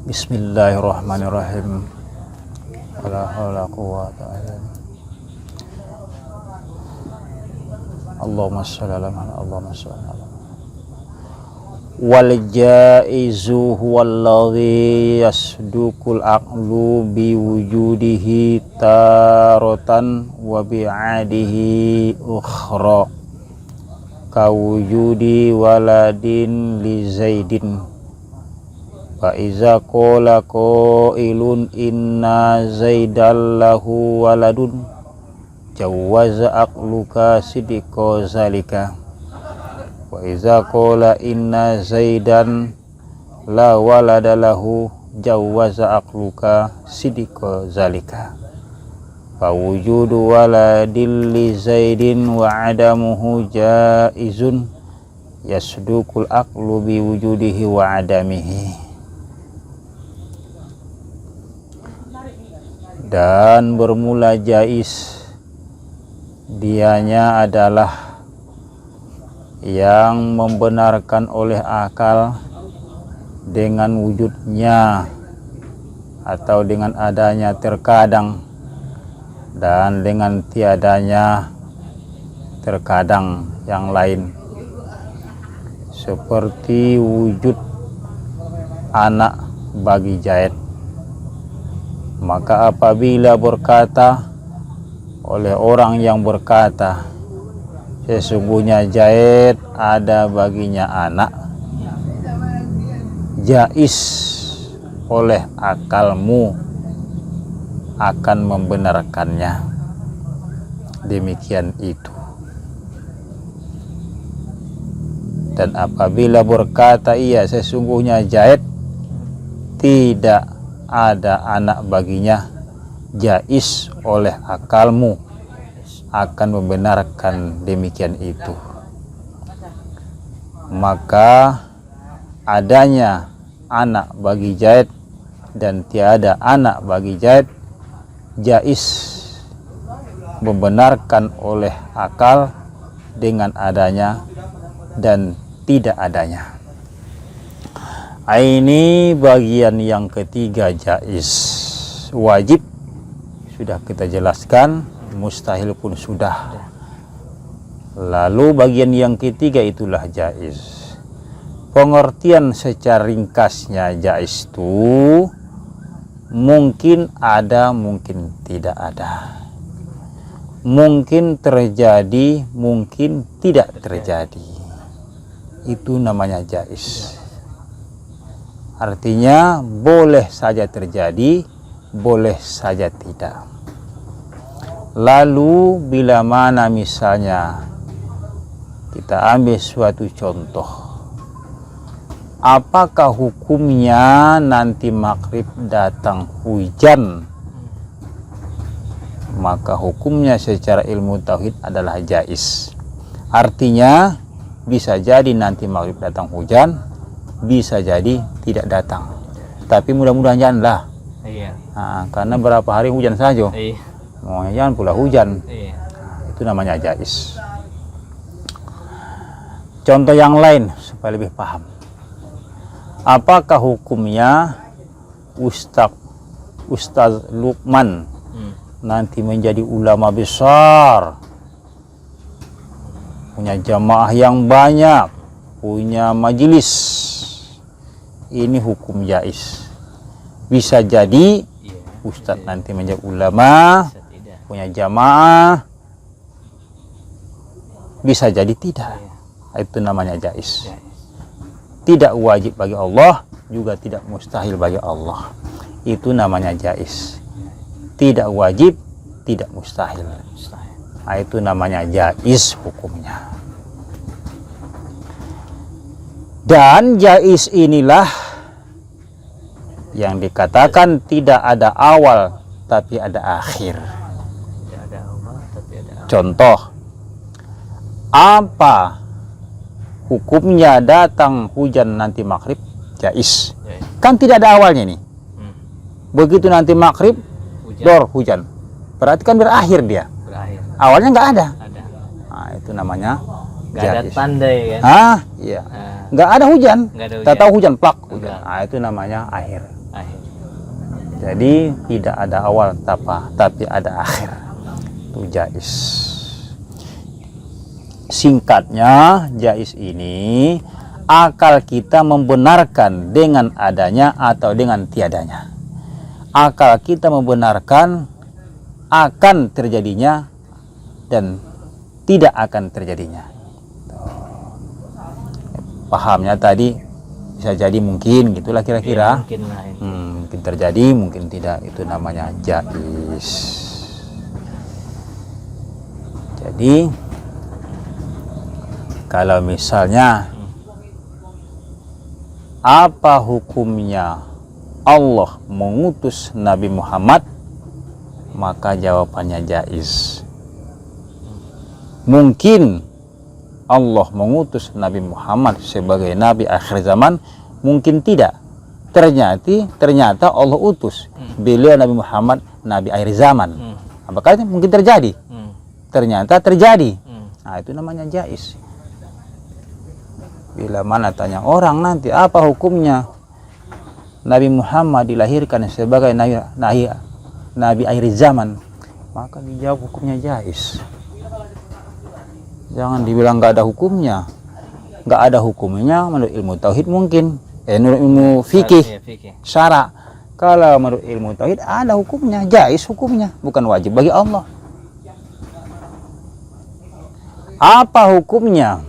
Bismillahirrahmanirrahim. Wala haula quwwata illa billah. Allahumma shalli ala Muhammad. Allahumma shalli ala wal jaizu huwallazi yasdukul aqlu bi wujudihi taratan wa bi'adihi ukhra ka wujudi waladin li zaidin fa iza qala qailun inna zaidan lahu waladun jawaza aqluka sidqa zalika wa iza qala inna zaidan la walada lahu jawaza aqluka sidqa zalika fa wujudu waladil li zaidin wa adamuhu jaizun yasdukul aqlu bi wujudihi wa adamihi. Dan bermula jaiz dianya adalah yang membenarkan oleh akal dengan wujudnya atau dengan adanya terkadang dan dengan tiadanya terkadang yang lain, seperti wujud anak bagi Zaid. Maka apabila berkata oleh orang yang berkata sesungguhnya Zaid ada baginya anak, jaiz oleh akalmu akan membenarkannya. Demikian itu. Dan apabila berkata iya sesungguhnya Zaid tidak ada anak baginya, jaiz oleh akalmu akan membenarkan demikian itu. Maka adanya anak bagi Zaid dan tiada anak bagi Zaid jaiz membenarkan oleh akal dengan adanya dan tidak adanya. Ini bagian yang ketiga jaiz. Wajib sudah kita jelaskan, mustahil pun sudah. Lalu bagian yang ketiga itulah jaiz. Pengertian secara ringkasnya jaiz itu mungkin ada, mungkin tidak ada. Mungkin terjadi, mungkin tidak terjadi. Itu namanya jaiz. Artinya boleh saja terjadi, boleh saja tidak. Lalu bila mana misalnya kita ambil suatu contoh, apakah hukumnya nanti maghrib datang hujan? Maka hukumnya secara ilmu tauhid adalah jaiz. Artinya bisa jadi nanti maghrib datang hujan, bisa jadi tidak datang. Tapi mudah-mudahan janganlah. Iya. Nah, karena berapa hari hujan saja. Iya. Mau jangan pula hujan. Iya. Itu namanya jaiz. Contoh yang lain supaya lebih paham. Apakah hukumnya Ustaz Luqman nanti menjadi ulama besar, punya jamaah yang banyak, punya majelis? Ini hukum jaiz. Bisa jadi Ustaz nanti menjadi ulama, punya jamaah, bisa jadi tidak. Itu namanya jaiz. Tidak wajib bagi Allah, juga tidak mustahil bagi Allah. Itu namanya jaiz. Tidak wajib, tidak mustahil. Nah, itu namanya jaiz hukumnya. Dan jaiz inilah yang dikatakan tidak ada awal tapi ada akhir. Tidak ada awal tapi ada akhir. Contoh, apa hukumnya datang hujan nanti maghrib? Jaiz. Kan tidak ada awalnya nih. Begitu nanti maghrib dor hujan, berarti kan berakhir dia. Berakhir. Awalnya nggak ada. Nah, itu namanya nggak ada tanda ya kan? Iya. nggak ada hujan. Tak tahu hujan plak hujan. Enggak. Nah, itu namanya akhir. Akhir. Jadi tidak ada awal tapi ada akhir. Itu jais. Singkatnya, jais ini akal kita membenarkan dengan adanya atau dengan tiadanya. Akal kita membenarkan akan terjadinya dan tidak akan terjadinya. Pahamnya tadi bisa jadi mungkin gitulah kira-kira. Mungkin lah ini. Mungkin terjadi, mungkin tidak. Itu namanya jais. Jadi kalau misalnya apa hukumnya Allah mengutus Nabi Muhammad, maka jawabannya jais. Mungkin Allah mengutus Nabi Muhammad sebagai Nabi akhir zaman, mungkin tidak. Ternyata Allah utus beliau Nabi Muhammad Nabi akhir zaman. Apakah itu mungkin terjadi? Ternyata terjadi. Nah, itu namanya jais. Bila mana tanya orang nanti apa hukumnya Nabi Muhammad dilahirkan sebagai Nabi akhir zaman, maka dijawab hukumnya jais. Jangan dibilang nggak ada hukumnya. Nggak ada hukumnya menurut ilmu tauhid mungkin. Menurut ilmu fikih, syara. Kalau menurut ilmu tauhid ada hukumnya, jais hukumnya, bukan wajib bagi Allah. Apa hukumnya?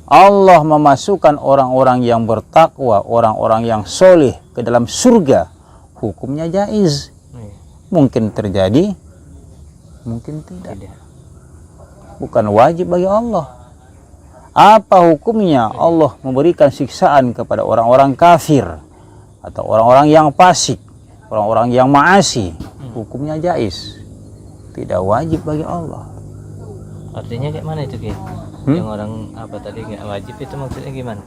Allah memasukkan orang-orang yang bertakwa, orang-orang yang soleh ke dalam surga. Hukumnya jaiz. Mungkin terjadi, mungkin tidak. Bukan wajib bagi Allah. Apa hukumnya Allah memberikan siksaan kepada orang-orang kafir atau orang-orang yang fasik, orang-orang yang maasi? Hukumnya jaiz. Tidak wajib bagi Allah. Artinya kayak mana itu, Ki? Yang orang apa tadi nggak wajib itu maksudnya gimana?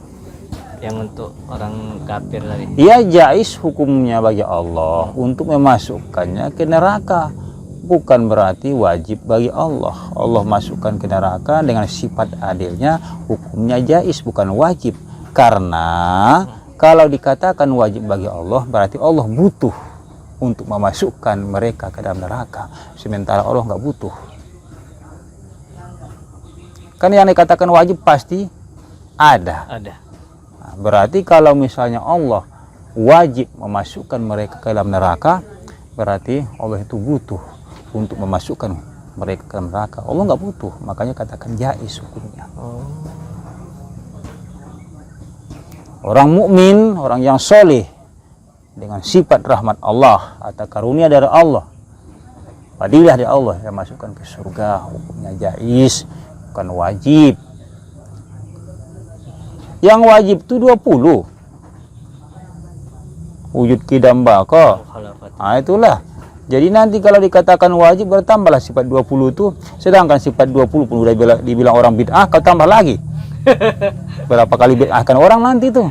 Yang untuk orang kafir tadi? Ia jais hukumnya bagi Allah untuk memasukkannya ke neraka. Bukan berarti wajib bagi Allah. Allah masukkan ke neraka dengan sifat adilnya, hukumnya jais bukan wajib. Karena kalau dikatakan wajib bagi Allah berarti Allah butuh untuk memasukkan mereka ke dalam neraka. Sementara Allah nggak butuh. Kan yang dikatakan wajib pasti ada. Nah, berarti kalau misalnya Allah wajib memasukkan mereka ke dalam neraka, berarti Allah itu butuh untuk memasukkan mereka ke dalam neraka. Allah nggak butuh, makanya katakan jais hukumnya. Orang mukmin, orang yang soleh dengan sifat rahmat Allah atau karunia dari Allah, fadilah dari Allah yang masukkan ke surga, hukumnya jais, bukan wajib. Yang wajib itu 20 wujud kidam baka. Nah, itulah. Jadi nanti kalau dikatakan wajib bertambahlah sifat 20 itu, sedangkan sifat 20 pun udah dibilang orang bid'ah, kau tambah lagi. Berapa kali bid'ahkan orang nanti tuh.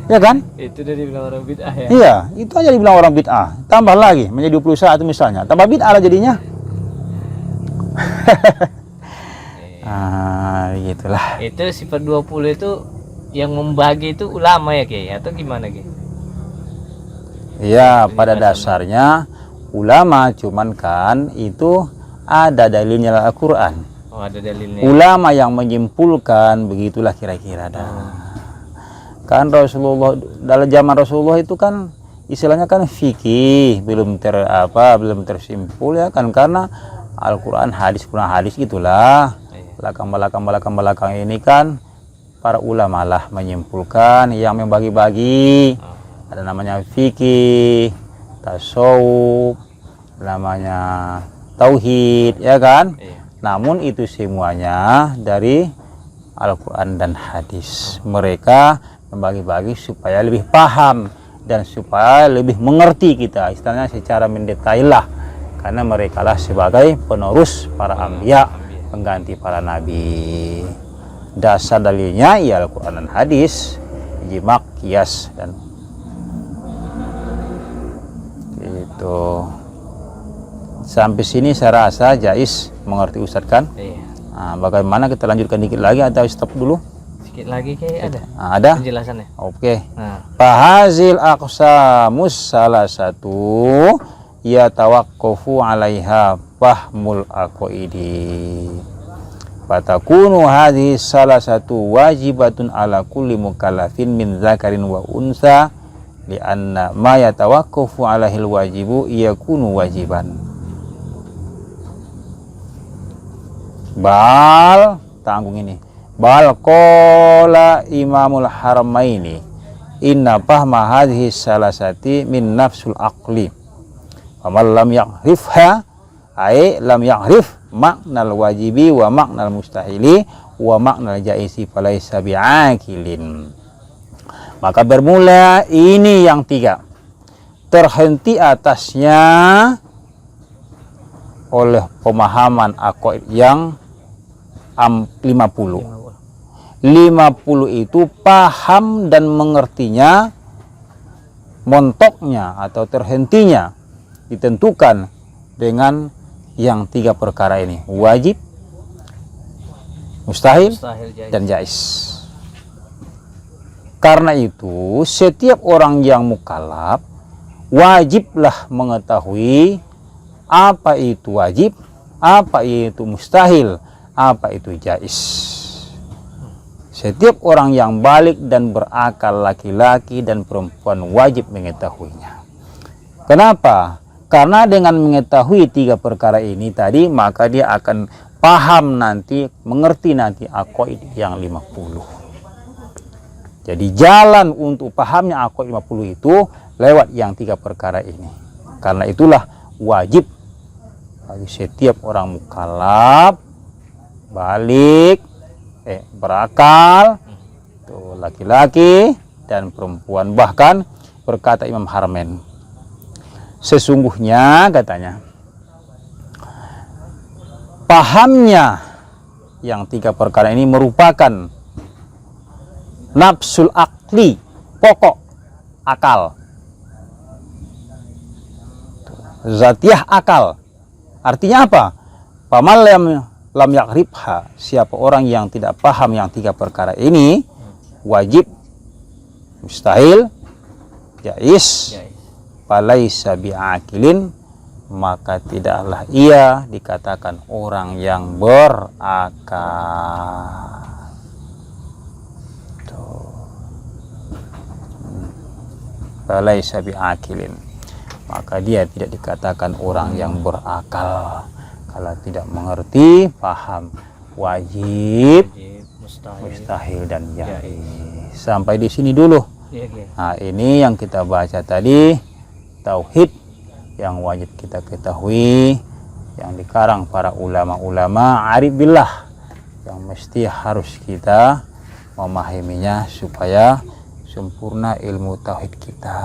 Ya kan? Itu udah dibilang orang bid'ah ya? Iya, itu aja dibilang orang bid'ah. Tambah lagi menjadi 21 misalnya. Tambah bid'ah lah jadinya. Gitulah. Itu sifat 20 itu yang membagi itu ulama ya, Ki? Atau gimana, Ki? Iya, pada dasarnya ulama, cuman kan itu ada dalilnya dalam Al-Quran. Oh, ada dalilnya. Ulama yang menyimpulkan, begitulah kira-kira dah. Kan Rasulullah, dalam zaman Rasulullah itu kan istilahnya kan fikih, belum tersimpul ya kan, karena Al-Quran hadis Quran hadis gitulah. Belakang ini kan para ulama lah menyimpulkan, yang membagi-bagi. Ada namanya fikih, tasawuf, namanya tauhid, ya kan? Namun itu semuanya dari Al-Quran dan hadis. Mereka membagi-bagi supaya lebih paham dan supaya lebih mengerti kita, istilahnya secara mendetail lah. Karena mereka lah sebagai penerus para anbiya, pengganti para nabi. Dasar dalilnya ya Al-Quran dan hadis, ijma', qiyas, dan itu. Sampai sini saya rasa jais, mengerti Ustaz kan? Iya. Nah, bagaimana kita lanjutkan dikit lagi atau stop dulu? Sedikit lagi kayak ada Nah, ada? penjelasannya. Oke. Nah, Fahazil aqsamus salah satu ya tawaqqafu 'alaiha fahmul aqaidi. Fatakunu hadhihi salah satu wajibatun ala kulli mukallafin min zakarin wa unsa lianna ma yatawaqqafu 'alaihil wajibu yakunu wajiban. Bal tanggung ini. Bal qala Imamul Haramaini inna fahma hadhihi salasati min nafsul aqli. Faman lam ya'rifha ay lam ya'rif maknal wajibi wa maknal mustahili wa maknal jaisi falaysa bi'akilin. Maka bermula ini yang tiga. Terhenti atasnya oleh pemahaman aqaid yang 50. 50 itu paham dan mengertinya, montoknya atau terhentinya ditentukan dengan yang tiga perkara ini: wajib, mustahil, mustahil dan jais. Karena itu setiap orang yang mukallaf wajiblah mengetahui apa itu wajib, apa itu mustahil, apa itu jais. Setiap orang yang balik dan berakal, laki-laki dan perempuan, wajib mengetahuinya. Kenapa? Karena dengan mengetahui tiga perkara ini tadi, maka dia akan paham nanti, mengerti nanti aqaid yang 50. Jadi jalan untuk pahamnya aqaid 50 itu lewat yang tiga perkara ini. Karena itulah wajib bagi setiap orang mukallaf balik, berakal, tuh laki-laki dan perempuan. Bahkan berkata Imam Haramain, sesungguhnya katanya pahamnya yang tiga perkara ini merupakan nafsul akli, pokok akal, zatiah akal. Artinya apa? Paman lam yakribha, siapa orang yang tidak paham yang tiga perkara ini, wajib, mustahil, jais, falaisa bi'akilin, maka tidaklah ia dikatakan orang yang berakal. Falaisa bi'akilin, maka dia tidak dikatakan orang yang berakal kalau tidak mengerti, paham wajib, mustahil dan jais. Sampai di sini dulu. Nah, ini yang kita baca tadi, tauhid yang wajib kita ketahui, yang dikarang para ulama-ulama arif billah, yang mesti harus kita memahaminya supaya sempurna ilmu tauhid kita.